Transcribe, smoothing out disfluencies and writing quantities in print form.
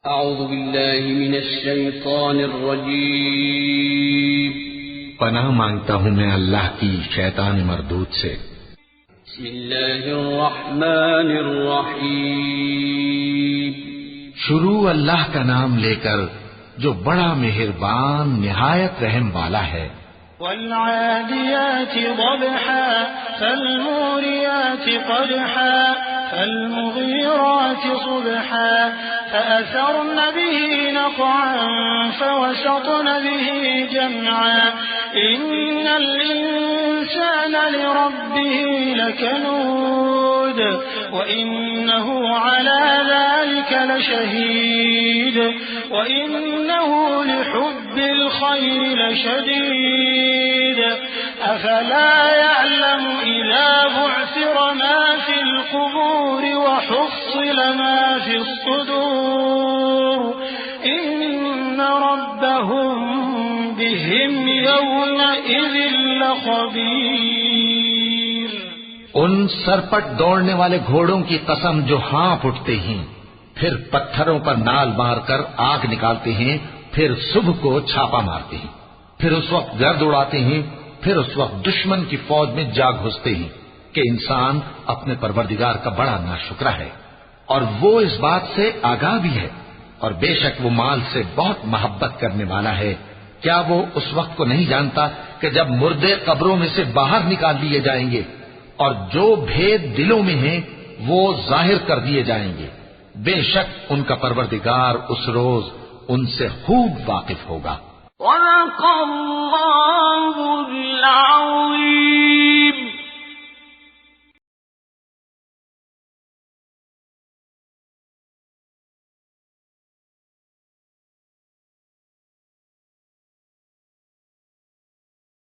اعوذ باللہ من الشیطان الرجیم پناہ مانگتا ہوں میں اللہ کی شیطان مردود سے۔ بسم اللہ الرحمن الرحیم شروع اللہ کا نام لے کر جو بڑا مہربان نہایت رحم والا ہے۔ والعادیات ضبحا فالموریات قدحا فالمغیرات صبحا فأثرن به نقعا فوسطن به جمعا إن الإنسان لربه لكنود وإنه على ذلك لشهيد وإنه لحب الخير لشديد أفلا يعلم إذا بعثر ما في القبور وحصل ما في الصدور إن ربهم بهم يومئذ لخبير۔ ان سرپٹ دوڑنے والے گھوڑوں کی قسم جو ہانپ اٹھتے ہیں، پھر پتھروں پر نال مار کر آگ نکالتے ہیں، پھر صبح کو چھاپا مارتے ہیں، پھر اس وقت گرد اڑاتے ہیں، پھر اس وقت دشمن کی فوج میں جا گھستے ہیں کہ انسان اپنے پروردگار کا بڑا ناشکرا ہے، اور وہ اس بات سے آگاہ بھی ہے، اور بے شک وہ مال سے بہت محبت کرنے والا ہے۔ کیا وہ اس وقت کو نہیں جانتا کہ جب مردے قبروں میں سے باہر نکال لیے جائیں گے اور جو بھید دلوں میں ہیں وہ ظاہر کر دیے جائیں گے، بے شک ان کا پروردگار اس روز ان سے خوب واقف ہوگا۔ صدق اللہ العظیم۔